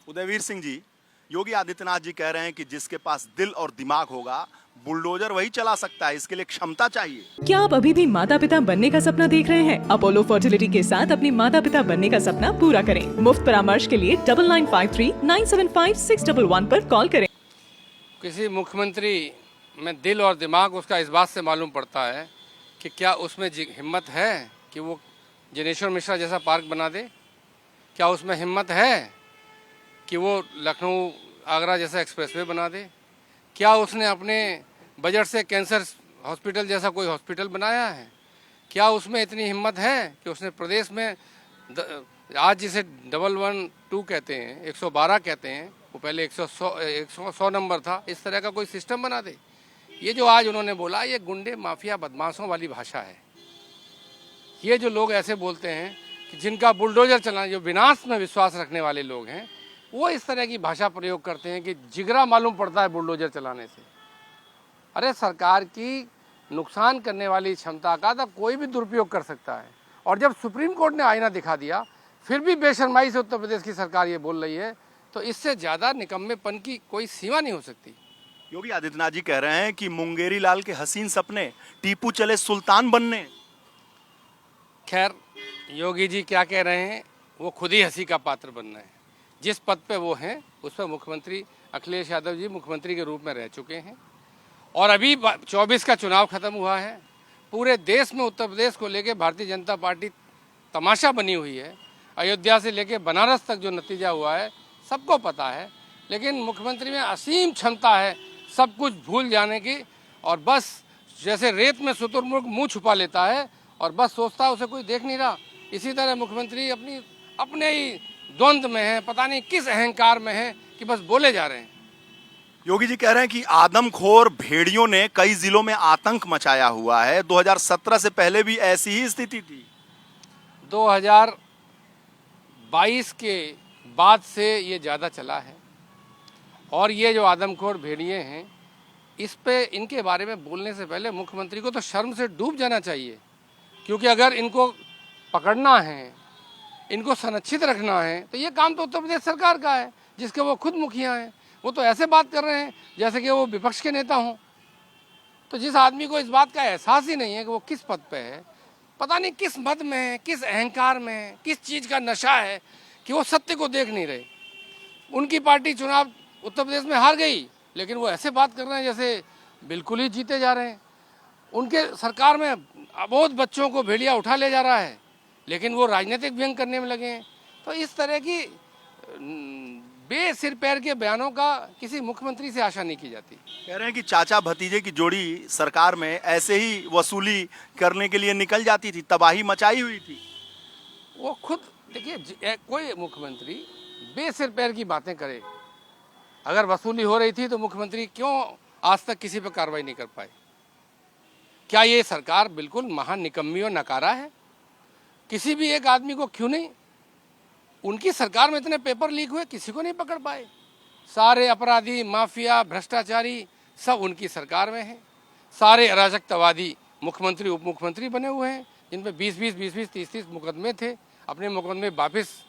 उदयवीर सिंह जी, योगी आदित्यनाथ जी कह रहे हैं कि जिसके पास दिल और दिमाग होगा बुलडोजर वही चला सकता है, इसके लिए क्षमता चाहिए। क्या आप अभी भी माता पिता बनने का सपना देख रहे हैं? अपोलो फर्टिलिटी के साथ अपनी माता पिता बनने का सपना पूरा करें। मुफ्त परामर्श के लिए 9953-975-611 पर कॉल करें। किसी मुख्यमंत्री में दिल और दिमाग उसका इस बात से मालूम पड़ता है कि क्या उसमें हिम्मत है कि वो जनेश्वर मिश्रा जैसा पार्क बना दे। क्या उसमें हिम्मत है कि वो लखनऊ आगरा जैसा एक्सप्रेसवे बना दे। क्या उसने अपने बजट से कैंसर हॉस्पिटल जैसा कोई हॉस्पिटल बनाया है। क्या उसमें इतनी हिम्मत है कि उसने प्रदेश में आज जिसे 112 कहते हैं, 112 कहते हैं, वो पहले 100 नंबर था, इस तरह का कोई सिस्टम बना दे। ये जो आज उन्होंने बोला, ये गुंडे माफिया बदमाशों वाली भाषा है। ये जो लोग ऐसे बोलते हैं कि जिनका बुलडोजर चलाना, जो विनाश में विश्वास रखने वाले लोग हैं, वो इस तरह की भाषा प्रयोग करते हैं कि जिगरा मालूम पड़ता है बुलडोजर चलाने से। अरे सरकार की नुकसान करने वाली क्षमता का तो कोई भी दुरुपयोग कर सकता है। और जब सुप्रीम कोर्ट ने आईना दिखा दिया, फिर भी बेशर्माई से उत्तर प्रदेश की सरकार ये बोल रही है, तो इससे ज़्यादा निकम्मेपन की कोई सीमा नहीं हो सकती। योगी आदित्यनाथ जी कह रहे हैं कि मुंगेरी लाल के हसीन सपने, टीपू चले सुल्तान बनने। खैर, योगी जी क्या कह रहे हैं, वो खुद ही हंसी का पात्र बन रहे हैं। जिस पद पे वो हैं उस पर मुख्यमंत्री अखिलेश यादव जी मुख्यमंत्री के रूप में रह चुके हैं और अभी 24 का चुनाव खत्म हुआ है। पूरे देश में उत्तर प्रदेश को लेके भारतीय जनता पार्टी तमाशा बनी हुई है। अयोध्या से लेके बनारस तक जो नतीजा हुआ है सबको पता है। लेकिन मुख्यमंत्री में असीम क्षमता है सब कुछ भूल जाने की, और बस जैसे रेत में शुतुरमुर्ग मुंह छुपा लेता है और बस सोचता है उसे कोई देख नहीं रहा। इसी तरह मुख्यमंत्री अपने ही द्वंद्व में है, पता नहीं किस अहंकार में है कि बस बोले जा रहे हैं। योगी जी कह रहे हैं कि आदमखोर भेड़ियों ने कई जिलों में आतंक मचाया हुआ है। 2017 से पहले भी ऐसी ही स्थिति थी। 2022 के बाद से ये ज़्यादा चला है। और ये जो आदमखोर भेड़िए हैं, इस पे इनके बारे में बोलने से पहले मुख्यमंत्री को तो शर्म से डूब जाना चाहिए। क्योंकि अगर इनको पकड़ना है, इनको संरक्षित रखना है, तो ये काम तो उत्तर प्रदेश सरकार का है, जिसके वो खुद मुखिया हैं। वो तो ऐसे बात कर रहे हैं जैसे कि वो विपक्ष के नेता हों। तो जिस आदमी को इस बात का एहसास ही नहीं है कि वो किस पद पे है, पता नहीं किस मद में है, किस अहंकार में है, किस चीज़ का नशा है कि वो सत्य को देख नहीं रहे। उनकी पार्टी चुनाव उत्तर प्रदेश में हार गई, लेकिन वो ऐसे बात कर रहे हैं जैसे बिल्कुल ही जीते जा रहे हैं। उनके सरकार में अबोध बच्चों को भेड़िया उठा ले जा रहा है, लेकिन वो राजनीतिक व्यंग करने में लगे हैं। तो इस तरह की बेसिर पैर के बयानों का किसी मुख्यमंत्री से आशा नहीं की जाती। कह रहे हैं कि चाचा भतीजे की जोड़ी सरकार में ऐसे ही वसूली करने के लिए निकल जाती थी, तबाही मचाई हुई थी। वो खुद देखिए, कोई मुख्यमंत्री बेसिर पैर की बातें करे। अगर वसूली हो रही थी तो मुख्यमंत्री क्यों आज तक किसी पर कार्रवाई नहीं कर पाए? क्या ये सरकार बिल्कुल महान निकम्मी और नकारा है? किसी भी एक आदमी को क्यों नहीं? उनकी सरकार में इतने पेपर लीक हुए, किसी को नहीं पकड़ पाए। सारे अपराधी, माफिया, भ्रष्टाचारी सब उनकी सरकार में हैं। सारे अराजकतावादी मुख्यमंत्री उप मुख्यमंत्री बने हुए हैं, जिन पे 20-20, 20-20, 30-30 मुकदमे थे। अपने मुकदमे वापस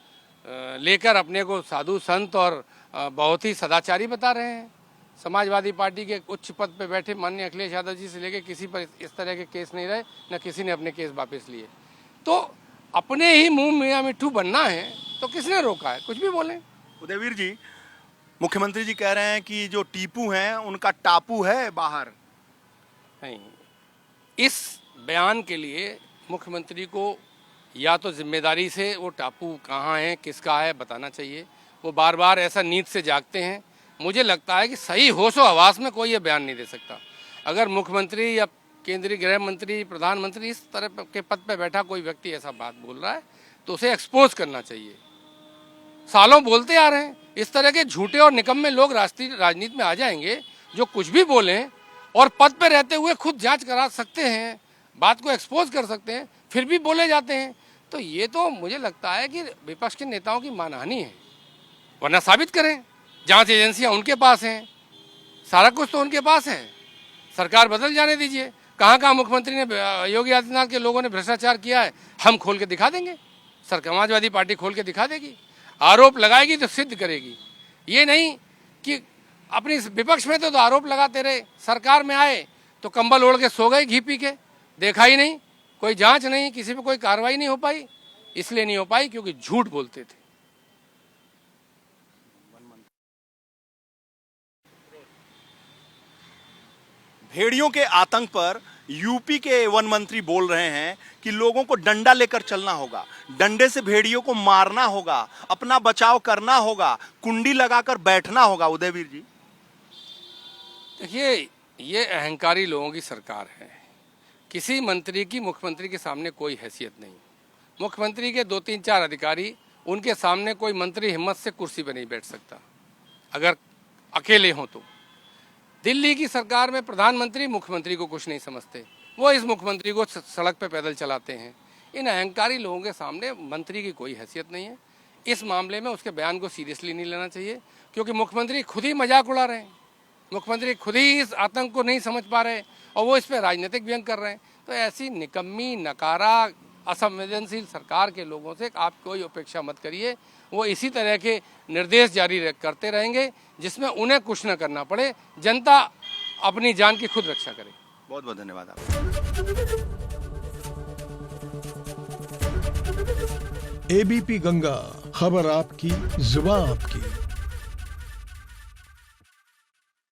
लेकर अपने को साधु संत और बहुत ही सदाचारी बता रहे हैं। समाजवादी पार्टी के उच्च पद पे बैठे माननीय अखिलेश यादव जी से लेकर किसी पर इस तरह के केस नहीं रहे, न किसी ने अपने केस वापस लिए। तो अपने ही मुंह मियां मिट्ठू बनना है तो किसने रोका है? कुछ भी बोलें। उदयवीर जी, मुख्यमंत्री जी कह रहे हैं कि जो टीपू हैं उनका टापू है बाहर। नहीं, इस बयान के लिए मुख्यमंत्री को या तो जिम्मेदारी से वो टापू कहाँ है, किसका है, बताना चाहिए। वो बार बार ऐसा नींद से जागते हैं। मुझे लगता है कि सही होशो हवास में कोई ये बयान नहीं दे सकता। अगर मुख्यमंत्री या केंद्रीय गृह मंत्री, प्रधानमंत्री, इस तरह के पद पे बैठा कोई व्यक्ति ऐसा बात बोल रहा है तो उसे एक्सपोज करना चाहिए। सालों बोलते आ रहे हैं, इस तरह के झूठे और निकम्मे लोग राष्ट्रीय राजनीति में आ जाएंगे जो कुछ भी बोलें और पद पे रहते हुए खुद जांच करा सकते हैं, बात को एक्सपोज कर सकते हैं, फिर भी बोले जाते हैं। तो ये तो मुझे लगता है कि विपक्ष के नेताओं की मानहानि है। वरना साबित करें, जांच एजेंसियां उनके पास हैं, सारा कुछ तो उनके पास है। सरकार बदल जाने दीजिए। कहाँ कहाँ मुख्यमंत्री ने, योगी आदित्यनाथ के लोगों ने भ्रष्टाचार किया है, हम खोल के दिखा देंगे। समाजवादी पार्टी खोल के दिखा देगी। आरोप लगाएगी तो सिद्ध करेगी। ये नहीं कि अपनी विपक्ष में तो आरोप लगाते रहे, सरकार में आए तो कंबल ओढ़ के सो गए घी पी के, देखा ही नहीं, कोई जांच नहीं, किसी पे कोई कार्रवाई नहीं हो पाई। इसलिए नहीं हो पाई क्योंकि झूठ बोलते थे। भेड़ियों के आतंक पर यूपी के वन मंत्री बोल रहे हैं कि लोगों को डंडा लेकर चलना होगा, डंडे से भेड़ियों को मारना होगा, अपना बचाव करना होगा, कुंडी लगाकर बैठना होगा। उदयवीर जी, देखिए, ये अहंकारी लोगों की सरकार है। किसी मंत्री की मुख्यमंत्री के सामने कोई हैसियत नहीं। मुख्यमंत्री के 2-3-4 अधिकारी, उनके सामने कोई मंत्री हिम्मत से कुर्सी पर नहीं बैठ सकता अगर अकेले हों तो। दिल्ली की सरकार में प्रधानमंत्री मुख्यमंत्री को कुछ नहीं समझते, वो इस मुख्यमंत्री को सड़क पे पैदल चलाते हैं। इन अहंकारी लोगों के सामने मंत्री की कोई हैसियत नहीं है। इस मामले में उसके बयान को सीरियसली नहीं लेना चाहिए, क्योंकि मुख्यमंत्री खुद ही मजाक उड़ा रहे हैं। मुख्यमंत्री खुद ही इस आतंक को नहीं समझ पा रहे और वो इस पर राजनीतिक व्यंग कर रहे हैं। तो ऐसी निकम्मी, नकारा, असंवेदनशील सरकार के लोगों से आप कोई अपेक्षा मत करिए। वो इसी तरह के निर्देश जारी करते रहेंगे जिसमें उन्हें कुछ न करना पड़े, जनता अपनी जान की खुद रक्षा करे। बहुत बहुत धन्यवाद आपका। एबीपी गंगा, खबर आपकी, जुबान आपकी।